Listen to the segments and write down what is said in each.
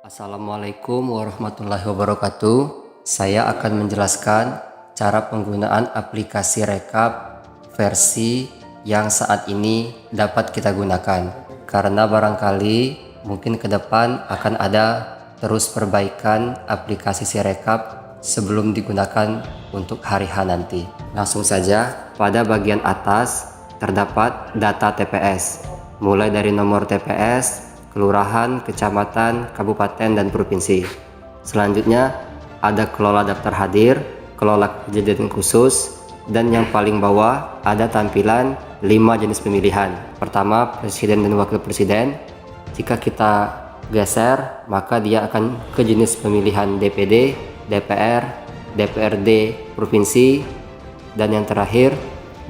Assalamualaikum warahmatullahi wabarakatuh. Saya akan menjelaskan cara penggunaan aplikasi Rekap versi yang saat ini dapat kita gunakan. Karena barangkali mungkin ke depan akan ada terus perbaikan aplikasi Sirekap sebelum digunakan untuk hari H nanti. Langsung saja, pada bagian atas terdapat data TPS, mulai dari nomor TPS, kelurahan, kecamatan, kabupaten, dan provinsi. Selanjutnya ada kelola daftar hadir, kelola kejadian khusus, dan yang paling bawah ada tampilan 5 jenis pemilihan. Pertama, presiden dan wakil presiden. Jika kita geser, maka dia akan ke jenis pemilihan DPD, DPR, DPRD provinsi, dan yang terakhir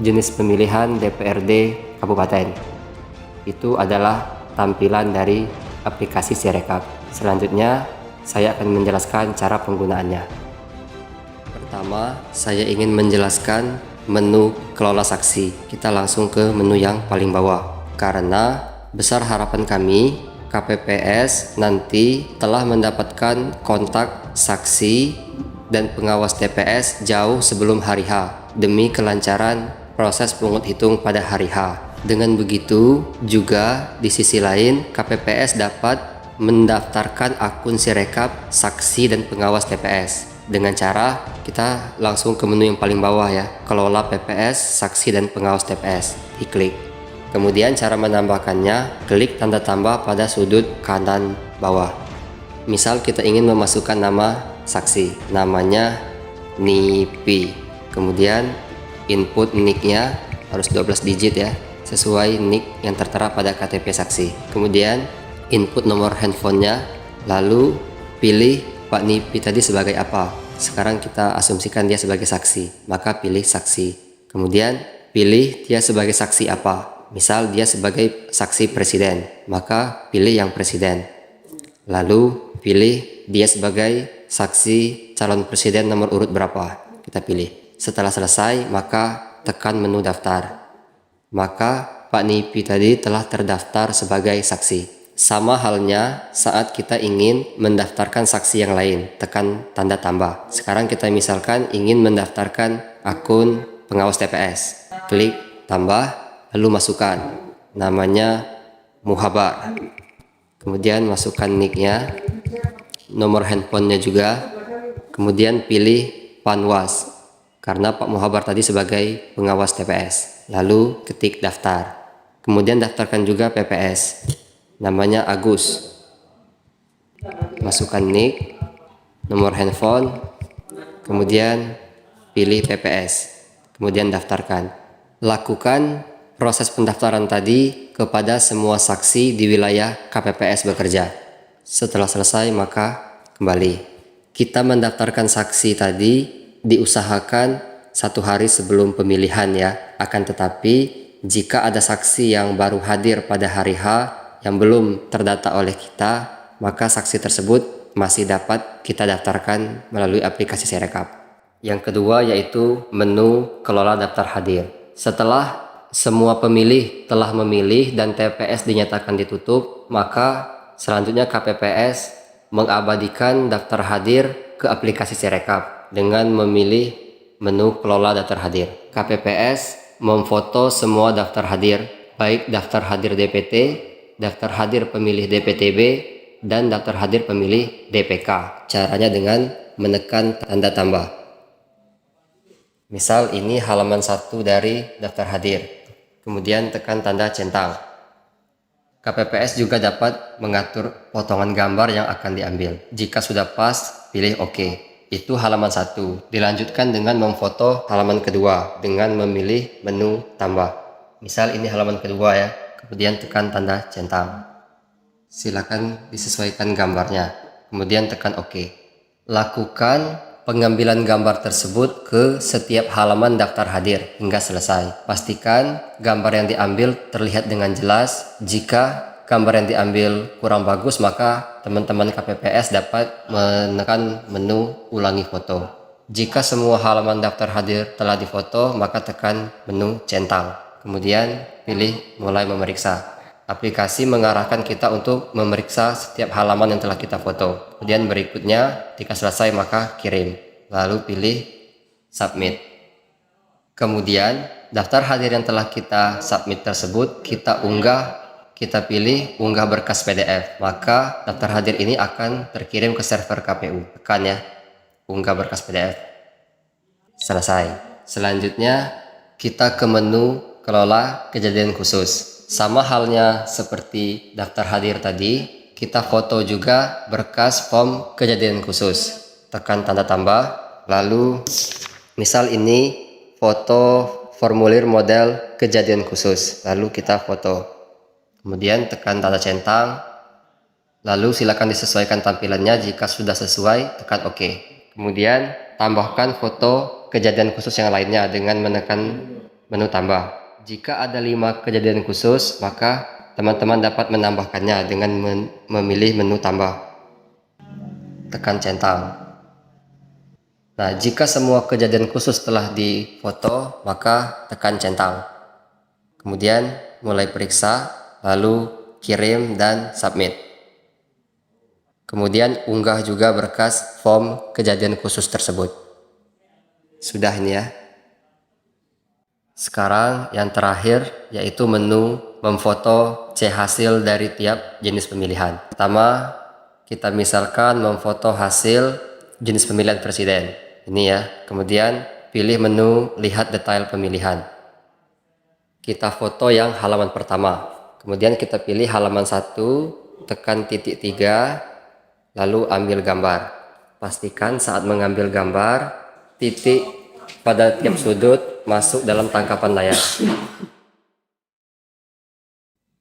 jenis pemilihan DPRD kabupaten. Itu adalah tampilan dari aplikasi Sirekap. Selanjutnya saya akan menjelaskan cara penggunaannya. Pertama, saya ingin menjelaskan menu kelola saksi. Kita langsung ke menu yang paling bawah, karena besar harapan kami KPPS nanti telah mendapatkan kontak saksi dan pengawas TPS jauh sebelum hari H demi kelancaran proses pungut hitung pada hari H. Dengan begitu juga di sisi lain KPPS dapat mendaftarkan akun Sirekap saksi dan pengawas TPS dengan cara kita langsung ke menu yang paling bawah ya, kelola PPS saksi dan pengawas TPS, diklik. Kemudian cara menambahkannya, klik tanda tambah pada sudut kanan bawah. Misal kita ingin memasukkan nama saksi, namanya Nipi, kemudian input nicknya harus 12 digit ya, sesuai nick yang tertera pada KTP saksi. Kemudian input nomor handphonenya, lalu pilih Pak Nipi tadi sebagai apa. Sekarang kita asumsikan dia sebagai saksi, maka pilih saksi. Kemudian pilih dia sebagai saksi apa. Misal dia sebagai saksi presiden, maka pilih yang presiden. Lalu pilih dia sebagai saksi calon presiden nomor urut berapa, kita pilih. Setelah selesai, maka tekan menu daftar. Maka Pak Nipi tadi telah terdaftar sebagai saksi. Sama halnya saat kita ingin mendaftarkan saksi yang lain, tekan tanda tambah. Sekarang kita misalkan ingin mendaftarkan akun pengawas TPS, klik tambah, lalu masukkan namanya Muhabar, kemudian masukkan nicknya, nomor handphonenya juga, kemudian pilih Panwas karena Pak Muhabar tadi sebagai pengawas TPS, lalu ketik daftar. Kemudian daftarkan juga PPS, namanya Agus, masukkan nick, nomor handphone, kemudian pilih PPS, kemudian daftarkan. Lakukan proses pendaftaran tadi kepada semua saksi di wilayah KPPS bekerja. Setelah selesai, maka kembali. Kita mendaftarkan saksi tadi diusahakan 1 hari sebelum pemilihan ya. Akan tetapi jika ada saksi yang baru hadir pada hari H yang belum terdata oleh kita, maka saksi tersebut masih dapat kita daftarkan melalui aplikasi Sirekap. Yang kedua yaitu menu kelola daftar hadir. Setelah semua pemilih telah memilih dan TPS dinyatakan ditutup, maka selanjutnya KPPS mengabadikan daftar hadir ke aplikasi Sirekap dengan memilih menu kelola daftar hadir. KPPS memfoto semua daftar hadir, baik daftar hadir DPT, daftar hadir pemilih DPTB, dan daftar hadir pemilih DPK. Caranya dengan menekan tanda tambah. Misal ini halaman 1 dari daftar hadir, kemudian tekan tanda centang. KPPS juga dapat mengatur potongan gambar yang akan diambil. Jika sudah pas, pilih OK. Itu halaman 1. Dilanjutkan dengan memfoto halaman kedua dengan memilih menu tambah. Misal ini halaman kedua ya, kemudian tekan tanda centang. Silakan disesuaikan gambarnya, kemudian tekan OK. Lakukan pengambilan gambar tersebut ke setiap halaman daftar hadir hingga selesai. Pastikan gambar yang diambil terlihat dengan jelas. Jika gambar yang diambil kurang bagus, maka teman-teman KPPS dapat menekan menu ulangi foto. Jika semua halaman daftar hadir telah difoto, maka tekan menu centang. Kemudian pilih mulai memeriksa. aplikasi mengarahkan kita untuk memeriksa setiap halaman yang telah kita foto. Kemudian berikutnya, ketika selesai maka kirim. Lalu pilih submit. Kemudian daftar hadir yang telah kita submit tersebut kita unggah, kita pilih unggah berkas PDF. Maka daftar hadir ini akan terkirim ke server KPU. Tekan ya, unggah berkas PDF. Selesai. Selanjutnya kita ke menu kelola kejadian khusus. Sama halnya seperti daftar hadir tadi, kita foto juga berkas form kejadian khusus. Tekan tanda tambah, lalu misal ini foto formulir model kejadian khusus, lalu kita foto. Kemudian tekan tanda centang, lalu silakan disesuaikan tampilannya. Jika sudah sesuai, tekan OK. Kemudian tambahkan foto kejadian khusus yang lainnya dengan menekan menu tambah. Jika ada 5 kejadian khusus, maka teman-teman dapat menambahkannya dengan memilih menu tambah. Tekan centang. Nah, jika semua kejadian khusus telah difoto, maka tekan centang. Kemudian mulai periksa, lalu kirim dan submit. Kemudian unggah juga berkas form kejadian khusus tersebut. Sudah ini ya. Sekarang yang terakhir yaitu menu memfoto C hasil dari tiap jenis pemilihan. Pertama, kita misalkan memfoto hasil jenis pemilihan presiden. Ini ya. Kemudian pilih menu lihat detail pemilihan. Kita foto yang halaman pertama. Kemudian kita pilih halaman 1, tekan titik 3, lalu ambil gambar. Pastikan saat mengambil gambar, titik pada tiap sudut masuk dalam tangkapan layar.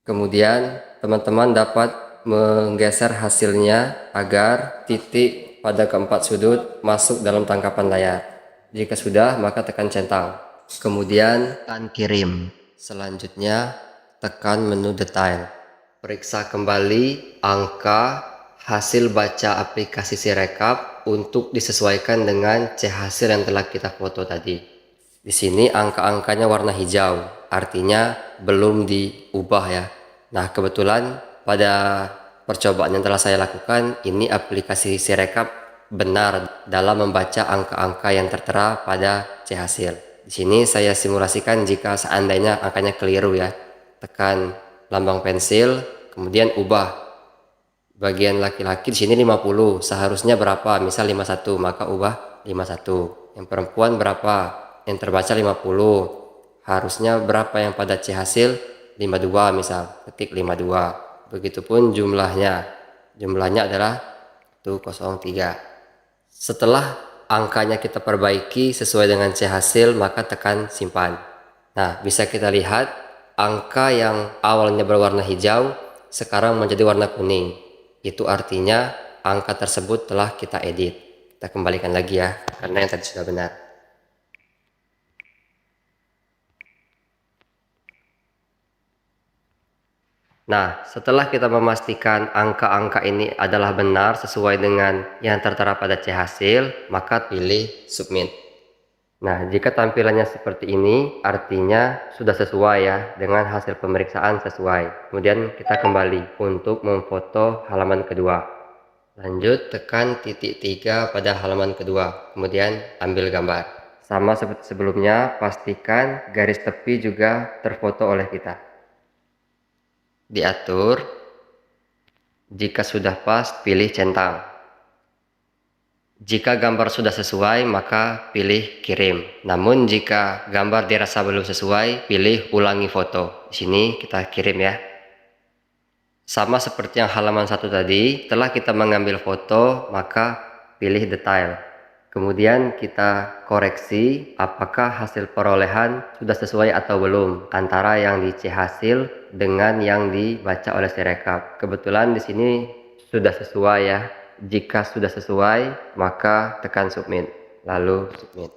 Kemudian teman-teman dapat menggeser hasilnya agar titik pada keempat sudut masuk dalam tangkapan layar. Jika sudah, maka tekan centang. Kemudian tekan kirim. Selanjutnya tekan menu detail. Periksa kembali angka hasil baca aplikasi Sirekap untuk disesuaikan dengan C hasil yang telah kita foto tadi. Di sini angka-angkanya warna hijau, artinya belum diubah ya. Nah, kebetulan pada percobaan yang telah saya lakukan, ini aplikasi Sirekap benar dalam membaca angka-angka yang tertera pada C hasil. Di sini saya simulasikan jika seandainya angkanya keliru ya. Tekan lambang pensil, kemudian ubah. Bagian laki-laki di sini 50, seharusnya berapa? Misal 51, maka ubah 51. Yang perempuan berapa? Yang terbaca 50. Harusnya berapa yang pada C hasil? 52 misal. Ketik 52. Begitupun jumlahnya. Jumlahnya adalah 103. Setelah angkanya kita perbaiki sesuai dengan C hasil, maka tekan simpan. Nah, bisa kita lihat angka yang awalnya berwarna hijau sekarang menjadi warna kuning. Itu artinya angka tersebut telah kita edit. Kita kembalikan lagi ya, karena yang tadi sudah benar. Nah, setelah kita memastikan angka-angka ini adalah benar sesuai dengan yang tertera pada C hasil, maka pilih submit. Nah, jika tampilannya seperti ini, artinya sudah sesuai ya, dengan hasil pemeriksaan sesuai. Kemudian kita kembali untuk memfoto halaman kedua. Lanjut, tekan titik 3 pada halaman kedua, kemudian ambil gambar. Sama seperti sebelumnya, pastikan garis tepi juga terfoto oleh kita. Diatur, jika sudah pas, pilih centang. Jika gambar sudah sesuai, maka pilih kirim. Namun jika gambar dirasa belum sesuai, pilih ulangi foto. Di sini kita kirim ya. Sama seperti yang halaman 1 tadi, setelah kita mengambil foto, maka pilih detail. Kemudian kita koreksi apakah hasil perolehan sudah sesuai atau belum antara yang di C hasil dengan yang dibaca oleh Sirekap. Kebetulan di sini sudah sesuai ya. Jika sudah sesuai, maka tekan submit, lalu submit.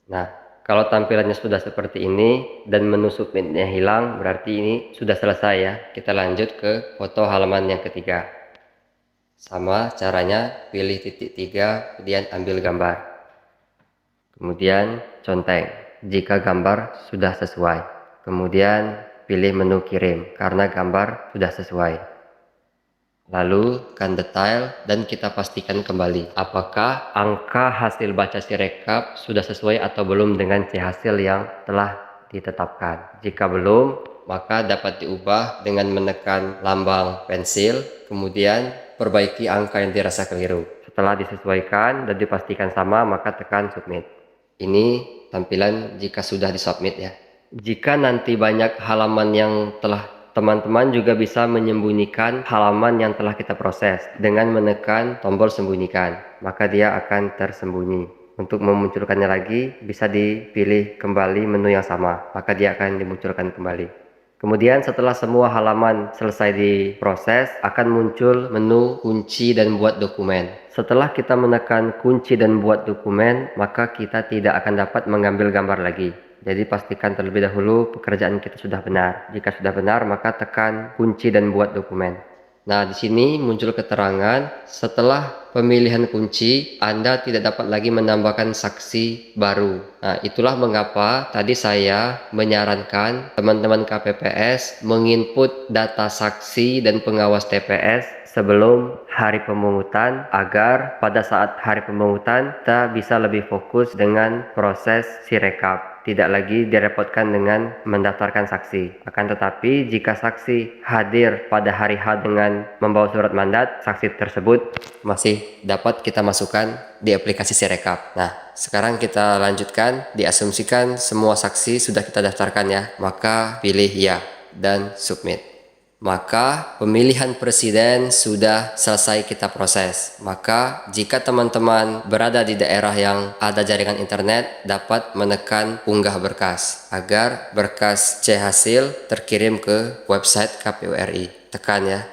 Nah, kalau tampilannya sudah seperti ini dan menu submitnya hilang, berarti ini sudah selesai ya. Kita lanjut ke foto halaman yang ketiga. Sama caranya, pilih titik 3, kemudian ambil gambar. Kemudian conteng jika gambar sudah sesuai. Kemudian pilih menu kirim karena gambar sudah sesuai. Lalu tekan detail dan kita pastikan kembali apakah angka hasil baca Sirekap sudah sesuai atau belum dengan hasil yang telah ditetapkan. Jika belum, maka dapat diubah dengan menekan lambang pensil, kemudian perbaiki angka yang dirasa keliru. Setelah disesuaikan dan dipastikan sama, maka tekan submit. Ini tampilan jika sudah disubmit ya. Jika nanti banyak halaman yang telah, teman-teman juga bisa menyembunyikan halaman yang telah kita proses dengan menekan tombol sembunyikan, maka dia akan tersembunyi. Untuk memunculkannya lagi, bisa dipilih kembali menu yang sama, maka dia akan dimunculkan kembali. Kemudian setelah semua halaman selesai diproses, akan muncul menu kunci dan buat dokumen. Setelah kita menekan kunci dan buat dokumen, maka kita tidak akan dapat mengambil gambar lagi. Jadi pastikan terlebih dahulu pekerjaan kita sudah benar. Jika sudah benar, maka tekan kunci dan buat dokumen. Nah, di sini muncul keterangan setelah pemilihan kunci, Anda tidak dapat lagi menambahkan saksi baru. Nah, itulah mengapa tadi saya menyarankan teman-teman KPPS menginput data saksi dan pengawas TPS sebelum hari pemungutan, agar pada saat hari pemungutan kita bisa lebih fokus dengan proses Sirekap, tidak lagi direpotkan dengan mendaftarkan saksi. Akan tetapi jika saksi hadir pada hari H dengan membawa surat mandat, saksi tersebut masih dapat kita masukkan di aplikasi Sirekap. Nah, sekarang kita lanjutkan. Diasumsikan semua saksi sudah kita daftarkan ya, maka pilih ya dan submit. Maka pemilihan presiden sudah selesai kita proses. Maka jika teman-teman berada di daerah yang ada jaringan internet, dapat menekan unggah berkas agar berkas C hasil terkirim ke website KPU RI. Tekan ya.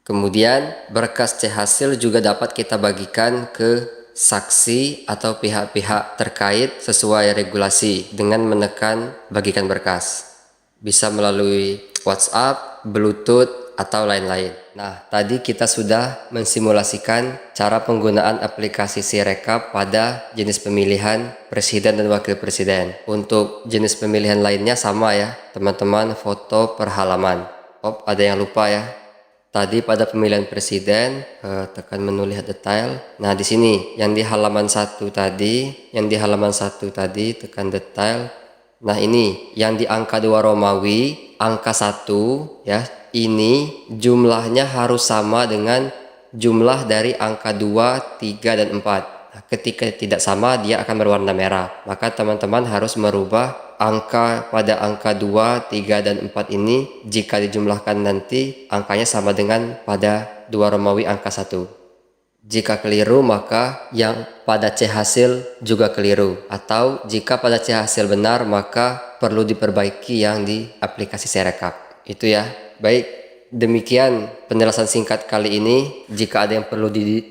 Kemudian berkas C hasil juga dapat kita bagikan ke saksi atau pihak-pihak terkait sesuai regulasi dengan menekan bagikan berkas. Bisa melalui WhatsApp, Bluetooth, atau lain-lain. Nah, tadi kita sudah mensimulasikan cara penggunaan aplikasi Sirekap pada jenis pemilihan presiden dan wakil presiden. Untuk jenis pemilihan lainnya sama ya, teman-teman, foto per halaman. Oh, ada yang lupa ya. Tadi pada pemilihan presiden, tekan menu lihat detail. Nah, di sini yang di halaman 1 tadi, tekan detail. Nah, ini yang di angka 2 Romawi, angka 1 ya, ini jumlahnya harus sama dengan jumlah dari angka 2, 3, dan 4. Nah, ketika tidak sama, dia akan berwarna merah. Maka teman-teman harus merubah angka pada angka 2, 3, dan 4 ini. Jika dijumlahkan nanti, angkanya sama dengan pada 2 Romawi angka 1. Jika keliru, maka yang pada C hasil juga keliru. Atau jika pada C hasil benar, maka perlu diperbaiki yang di aplikasi Sirekap. Itu ya. Baik, demikian penjelasan singkat kali ini. Jika ada yang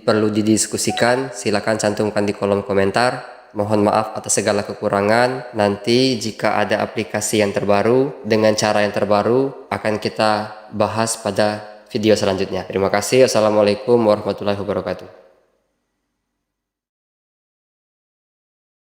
perlu didiskusikan, silakan cantumkan di kolom komentar. Mohon maaf atas segala kekurangan. Nanti jika ada aplikasi yang terbaru dengan cara yang terbaru, akan kita bahas pada video selanjutnya. Terima kasih. Assalamualaikum warahmatullahi wabarakatuh.